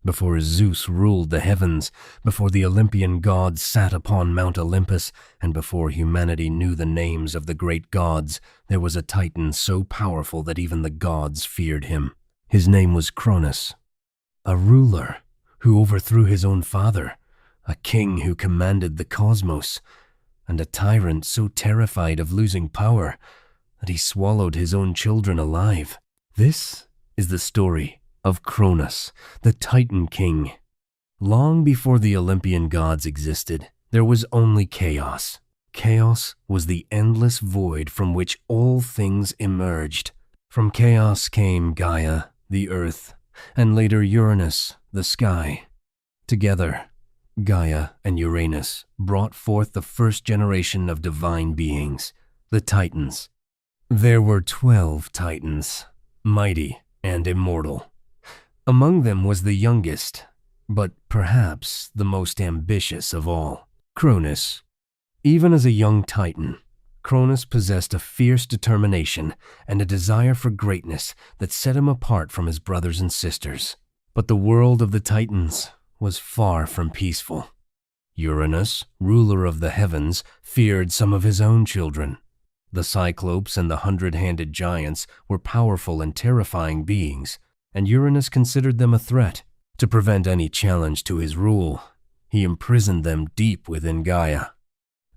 Before Zeus ruled the heavens, before the Olympian gods sat upon Mount Olympus, and before humanity knew the names of the great gods, there was a Titan so powerful that even the gods feared him. His name was Cronus, a ruler who overthrew his own father, a king who commanded the cosmos, and a tyrant so terrified of losing power that he swallowed his own children alive. This is the story of Cronus, the Titan King. Long before the Olympian gods existed, there was only chaos. Chaos was the endless void from which all things emerged. From chaos came Gaia, the earth, and later Uranus, the sky. Together, Gaia and Uranus brought forth the first generation of divine beings, the Titans. There were 12 Titans, mighty and immortal. Among them was the youngest, but perhaps the most ambitious of all, Cronus. Even as a young Titan, Cronus possessed a fierce determination and a desire for greatness that set him apart from his brothers and sisters. But the world of the Titans was far from peaceful. Uranus, ruler of the heavens, feared some of his own children. The Cyclopes and the 100-handed giants were powerful and terrifying beings, and Uranus considered them a threat. To prevent any challenge to his rule, he imprisoned them deep within Gaia.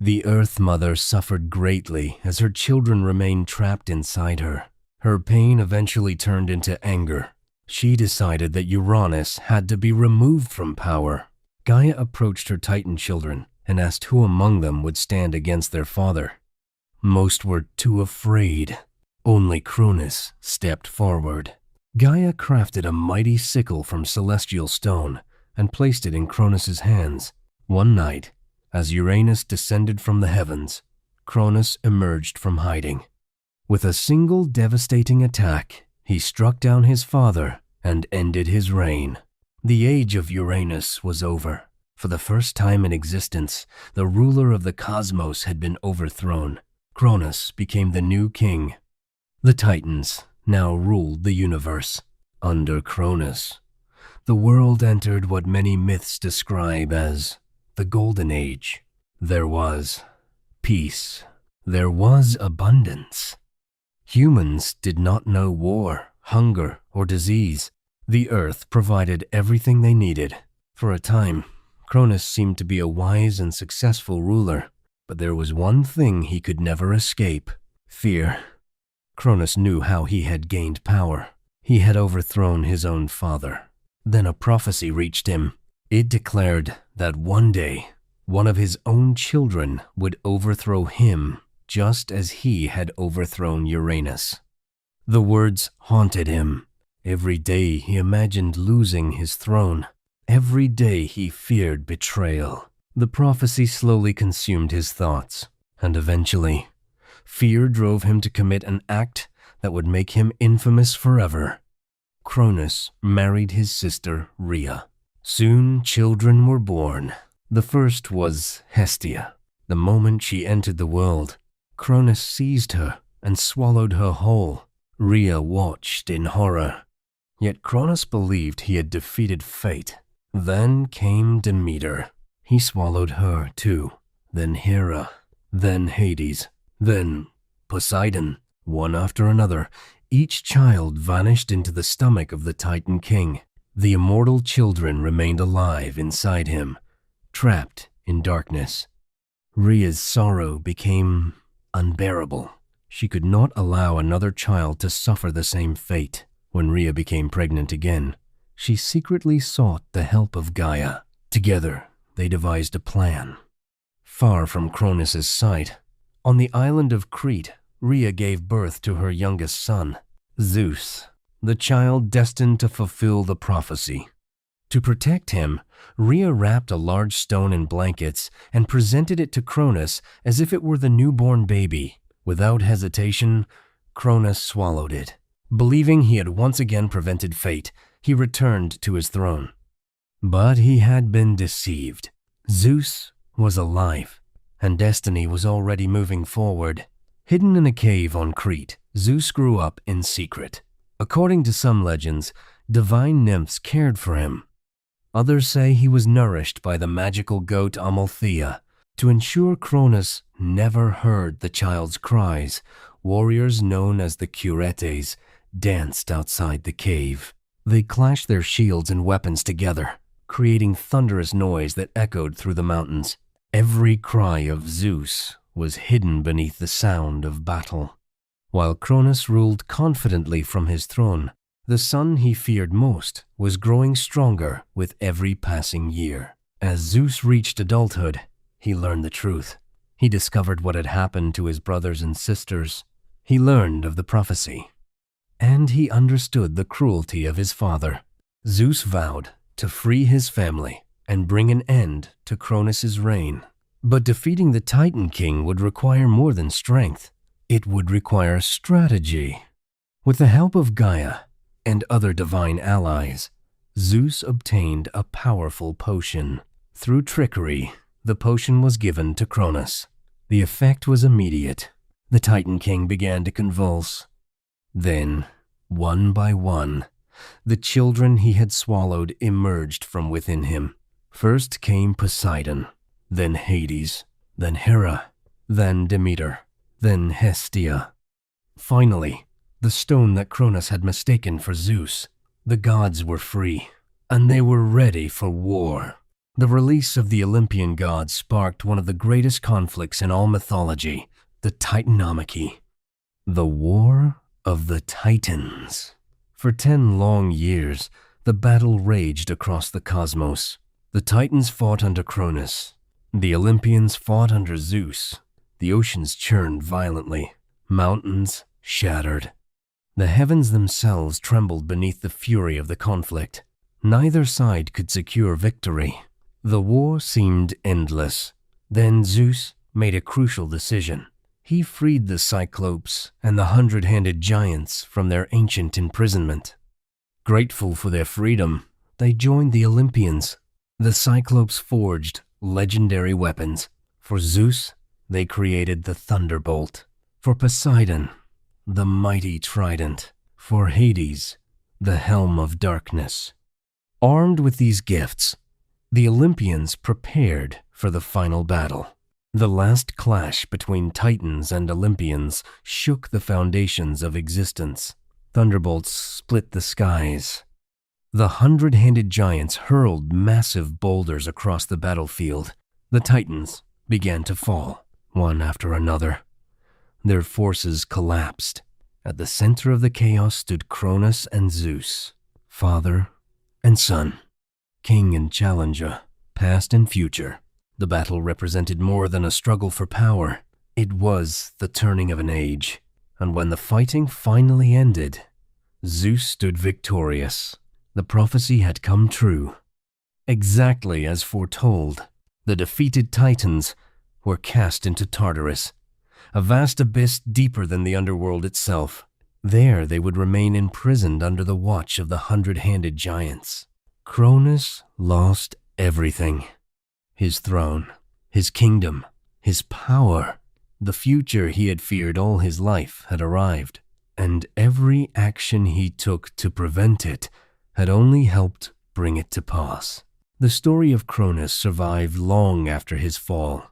The Earth Mother suffered greatly as her children remained trapped inside her. Her pain eventually turned into anger. She decided that Uranus had to be removed from power. Gaia approached her Titan children and asked who among them would stand against their father. Most were too afraid. Only Cronus stepped forward. Gaia crafted a mighty sickle from celestial stone and placed it in Cronus's hands. One night, as Uranus descended from the heavens, Cronus emerged from hiding. With a single devastating attack, he struck down his father and ended his reign. The age of Uranus was over. For the first time in existence, the ruler of the cosmos had been overthrown. Cronus became the new king. The Titans now ruled the universe. Under Cronus, the world entered what many myths describe as the Golden Age. There was peace. There was abundance. Humans did not know war, hunger, or disease. The earth provided everything they needed. For a time, Cronus seemed to be a wise and successful ruler, but there was one thing he could never escape: fear. Cronus knew how he had gained power. He had overthrown his own father. Then a prophecy reached him. It declared that one day, one of his own children would overthrow him just as he had overthrown Uranus. The words haunted him. Every day he imagined losing his throne. Every day he feared betrayal. The prophecy slowly consumed his thoughts, and eventually, fear drove him to commit an act that would make him infamous forever. Cronus married his sister Rhea. Soon children were born. The first was Hestia. The moment she entered the world, Cronus seized her and swallowed her whole. Rhea watched in horror. Yet Cronus believed he had defeated fate. Then came Demeter. He swallowed her too. Then Hera. Then Hades. Then Poseidon. One after another, each child vanished into the stomach of the Titan King. The immortal children remained alive inside him, trapped in darkness. Rhea's sorrow became unbearable. She could not allow another child to suffer the same fate. When Rhea became pregnant again, she secretly sought the help of Gaia. Together, they devised a plan. Far from Cronus's sight, on the island of Crete, Rhea gave birth to her youngest son, Zeus, the child destined to fulfill the prophecy. To protect him, Rhea wrapped a large stone in blankets and presented it to Cronus as if it were the newborn baby. Without hesitation, Cronus swallowed it. Believing he had once again prevented fate, he returned to his throne. But he had been deceived. Zeus was alive, and destiny was already moving forward. Hidden in a cave on Crete, Zeus grew up in secret. According to some legends, divine nymphs cared for him. Others say he was nourished by the magical goat Amalthea. To ensure Cronus never heard the child's cries, warriors known as the Curetes danced outside the cave. They clashed their shields and weapons together, creating thunderous noise that echoed through the mountains. Every cry of Zeus was hidden beneath the sound of battle. While Cronus ruled confidently from his throne, the son he feared most was growing stronger with every passing year. As Zeus reached adulthood, he learned the truth. He discovered what had happened to his brothers and sisters. He learned of the prophecy. And he understood the cruelty of his father. Zeus vowed to free his family and bring an end to Cronus's reign. But defeating the Titan King would require more than strength. It would require strategy. With the help of Gaia and other divine allies, Zeus obtained a powerful potion. Through trickery, the potion was given to Cronus. The effect was immediate. The Titan King began to convulse. Then, one by one, the children he had swallowed emerged from within him. First came Poseidon, then Hades, then Hera, then Demeter, then Hestia. Finally, the stone that Cronus had mistaken for Zeus. The gods were free, and they were ready for war. The release of the Olympian gods sparked one of the greatest conflicts in all mythology, the Titanomachy, the War of the Titans. For 10 long years, the battle raged across the cosmos. The Titans fought under Cronus. The Olympians fought under Zeus. The oceans churned violently. Mountains shattered. The heavens themselves trembled beneath the fury of the conflict. Neither side could secure victory. The war seemed endless. Then Zeus made a crucial decision. He freed the Cyclopes and the 100-handed giants from their ancient imprisonment. Grateful for their freedom, they joined the Olympians. The Cyclopes forged legendary weapons. For Zeus, they created the thunderbolt. For Poseidon, the mighty trident. For Hades, the helm of darkness. Armed with these gifts, the Olympians prepared for the final battle. The last clash between Titans and Olympians shook the foundations of existence. Thunderbolts split the skies. The 100-handed giants hurled massive boulders across the battlefield. The Titans began to fall, one after another. Their forces collapsed. At the center of the chaos stood Cronus and Zeus, father and son, king and challenger, past and future. The battle represented more than a struggle for power. It was the turning of an age. And when the fighting finally ended, Zeus stood victorious. The prophecy had come true. Exactly as foretold, the defeated Titans were cast into Tartarus, a vast abyss deeper than the underworld itself. There they would remain imprisoned under the watch of the 100-handed giants. Cronus lost everything. His throne, his kingdom, his power. The future he had feared all his life had arrived, and every action he took to prevent it had only helped bring it to pass. The story of Cronus survived long after his fall.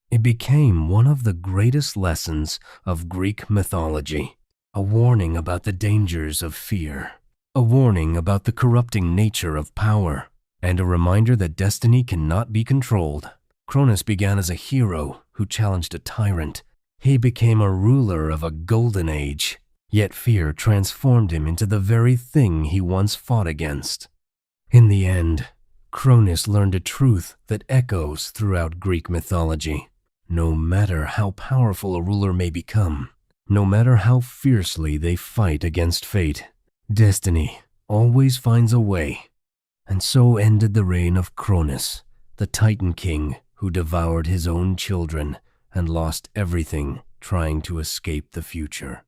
It became one of the greatest lessons of Greek mythology, a warning about the dangers of fear, a warning about the corrupting nature of power, and a reminder that destiny cannot be controlled. Cronus began as a hero who challenged a tyrant. He became a ruler of a golden age, yet fear transformed him into the very thing he once fought against. In the end, Cronus learned a truth that echoes throughout Greek mythology. No matter how powerful a ruler may become, no matter how fiercely they fight against fate, destiny always finds a way. And so ended the reign of Cronus, the Titan King who devoured his own children and lost everything trying to escape the future.